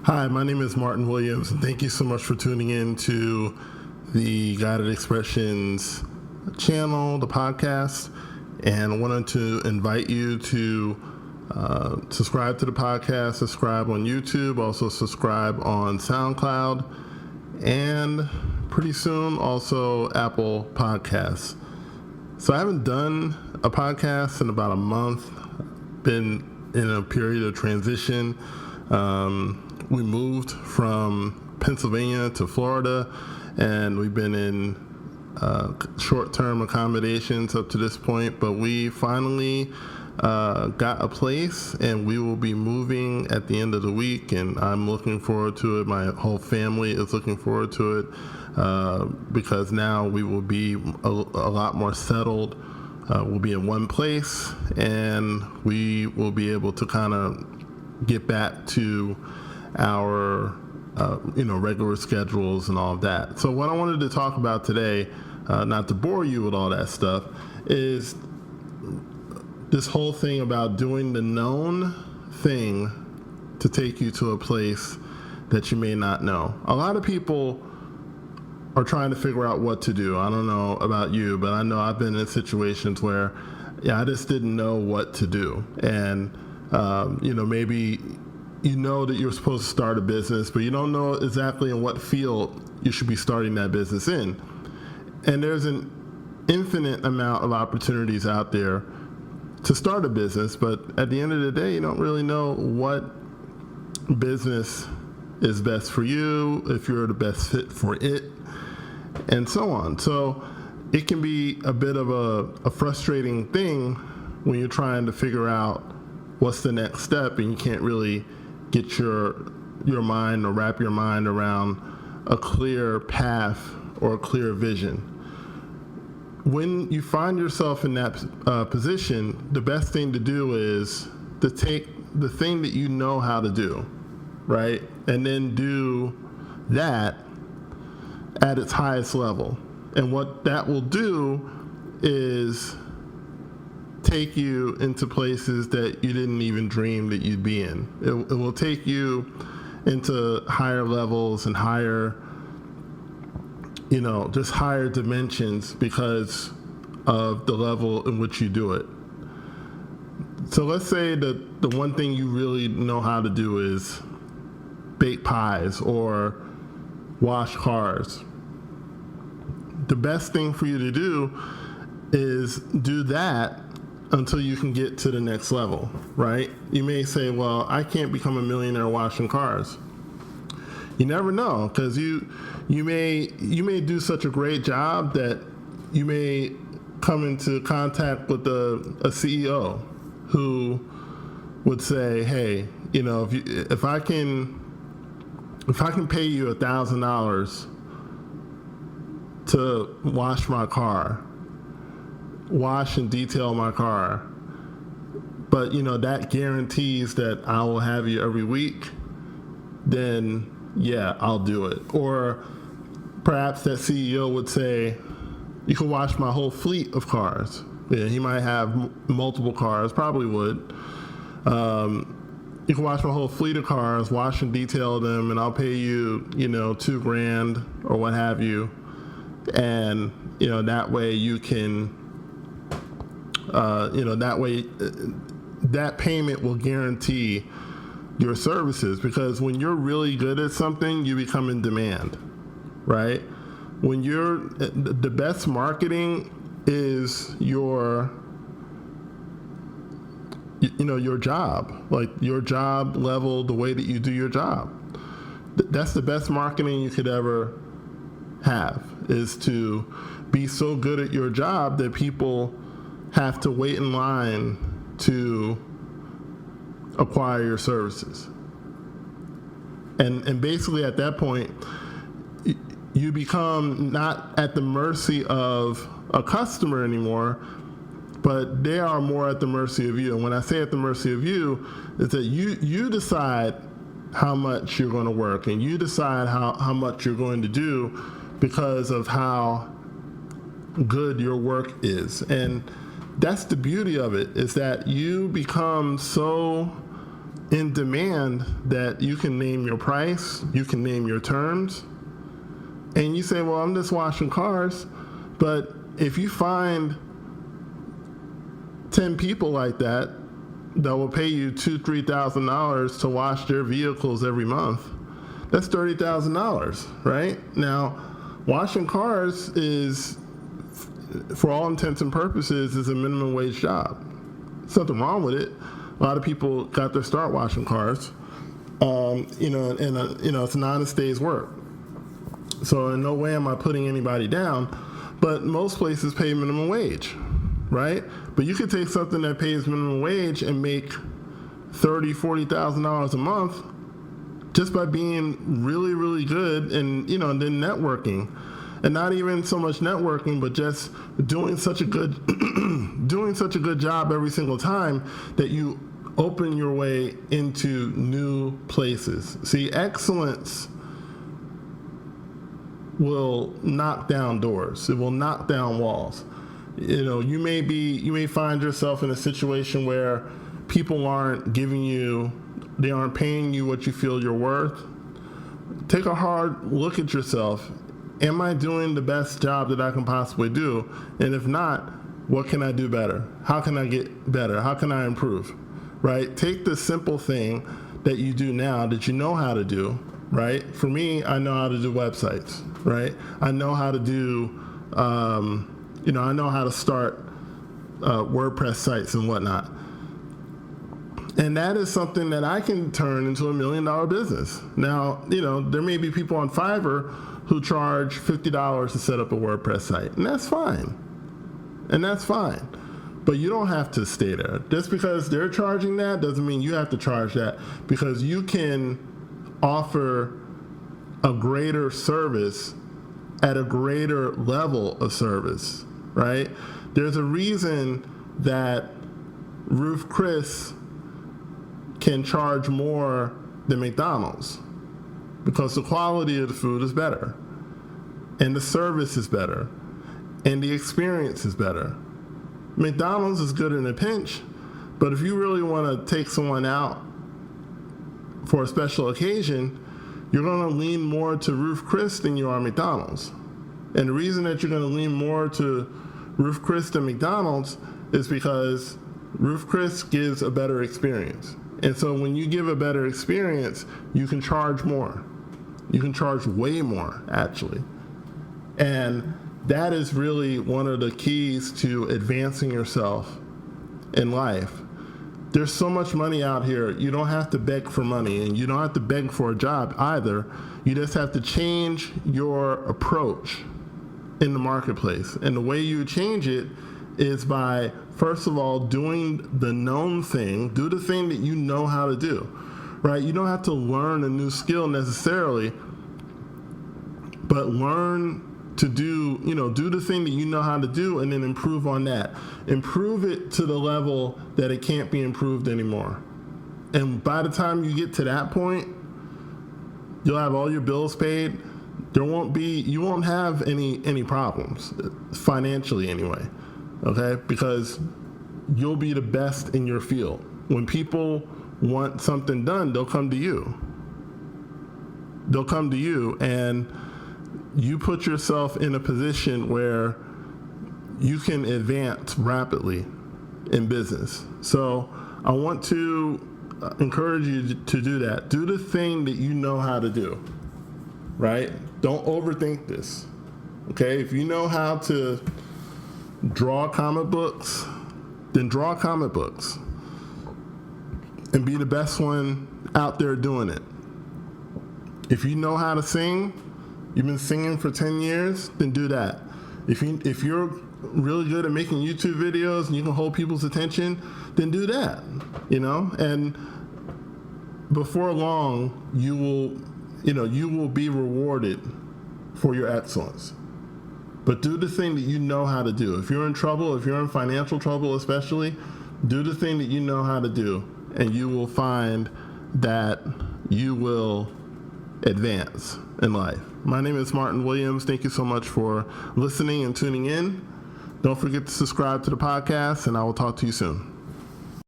Hi, my name is Martin Williams, and thank you so much for tuning in to the Guided Expressions channel, the podcast. And I wanted to invite you to subscribe to the podcast, subscribe on YouTube, also subscribe on SoundCloud, and pretty soon also Apple Podcasts. So I haven't done a podcast in about a month, been in a period of transition. We moved from Pennsylvania to Florida, and we've been in short-term accommodations up to this point, but we finally got a place, and we will be moving at the end of the week, and I'm looking forward to it. My whole family is looking forward to it because now we will be a lot more settled. We'll be in one place, and we will be able to kind of get back to our regular schedules and all of that. So what I wanted to talk about today, not to bore you with all that stuff, is this whole thing about doing the known thing to take you to a place that you may not know. A lot of people are trying to figure out what to do. I don't know about you, but I know I've been in situations where I just didn't know what to do. And maybe you know that you're supposed to start a business, but you don't know exactly in what field you should be starting that business in. And there's an infinite amount of opportunities out there to start a business, but at the end of the day, you don't really know what business is best for you, if you're the best fit for it, and so on. So it can be a bit of a frustrating thing when you're trying to figure out what's the next step and you can't really get your mind or wrap your mind around a clear path or a clear vision. When you find yourself in that position, the best thing to do is to take the thing that you know how to do, right? And then do that at its highest level. And what that will do is take you into places that you didn't even dream that you'd be in. It will take you into higher levels and higher, just higher dimensions because of the level in which you do it. So let's say that the one thing you really know how to do is bake pies or wash cars. The best thing for you to do is do that until you can get to the next level, right? You may say, well, I can't become a millionaire washing cars. You never know, because you may do such a great job that you may come into contact with a CEO who would say, hey, if I can pay you $1,000 to wash my car, wash and detail my car, but that guarantees that I will have you every week, then yeah, I'll do it. Or perhaps that CEO would say, you can wash my whole fleet of cars. Yeah, he might have multiple cars, probably would. You can wash my whole fleet of cars, wash and detail them, and I'll pay you, $2,000 or what have you. And, that way you can, that payment will guarantee your services, because when you're really good at something, you become in demand, right? When the best marketing is your job, like your job level, the way that you do your job. That's the best marketing you could ever have, is to be so good at your job that people have to wait in line to acquire your services. And basically at that point, you become not at the mercy of a customer anymore, but they are more at the mercy of you. And when I say at the mercy of you, it's that you decide how much you're going to work, and you decide how much you're going to do because of how good your work is. And that's the beauty of it, is that you become so in demand that you can name your price, you can name your terms, and you say, well, I'm just washing cars. But if you find 10 people like that will pay you $2,000-$3,000 to wash their vehicles every month, that's $30,000, right? Now, washing cars is, for all intents and purposes, is a minimum wage job. There's nothing wrong with it. A lot of people got their start washing cars. It's an honest day's work. So in no way am I putting anybody down, but most places pay minimum wage, right? But you could take something that pays minimum wage and make $30,000, $40,000 a month just by being really, really good and then networking. And not even so much networking, but just doing such a good job every single time that you open your way into new places. See, excellence will knock down doors. It will knock down walls. You may find yourself in a situation where people aren't paying you what you feel you're worth. Take a hard look at yourself. Am I doing the best job that I can possibly do? And if not, what can I do better? How can I get better? How can I improve? Right? Take the simple thing that you do now that you know how to do, right? For me, I know how to do websites, right? I know how to do, I know how to start WordPress sites and whatnot. And that is something that I can turn into $1 million business. Now, there may be people on Fiverr who charge $50 to set up a WordPress site, and that's fine. But you don't have to stay there. Just because they're charging that doesn't mean you have to charge that, because you can offer a greater service at a greater level of service, right? There's a reason that Ruth Chris can charge more than McDonald's, because the quality of the food is better, and the service is better, and the experience is better. McDonald's is good in a pinch, but if you really want to take someone out for a special occasion, you're going to lean more to Ruth Chris than you are McDonald's. And the reason that you're going to lean more to Ruth Chris than McDonald's is because Ruth Chris gives a better experience. And so when you give a better experience, you can charge more. You can charge way more, actually. And that is really one of the keys to advancing yourself in life. There's so much money out here. You don't have to beg for money, and you don't have to beg for a job either. You just have to change your approach in the marketplace. And the way you change it is by, first of all, doing the known thing. Do the thing that you know how to do, right? You don't have to learn a new skill necessarily, but learn to do the thing that you know how to do, and then improve on that. Improve it to the level that it can't be improved anymore. And by the time you get to that point, you'll have all your bills paid. You won't have any problems, financially anyway, okay? Because you'll be the best in your field. When people want something done, they'll come to you. And you put yourself in a position where you can advance rapidly in business. So I want to encourage you to do that. Do the thing that you know how to do, right? Don't overthink this, okay? If you know how to draw comic books, then draw comic books and be the best one out there doing it. If you know how to sing, you've been singing for 10 years, then do that. If you're really good at making YouTube videos and you can hold people's attention, then do that, and before long, you will be rewarded for your excellence. But do the thing that you know how to do. If you're in trouble, if you're in financial trouble especially, do the thing that you know how to do, and you will find that you will advance in life. My name is Martin Williams. Thank you so much for listening and tuning in. Don't forget to subscribe to the podcast, and I will talk to you soon.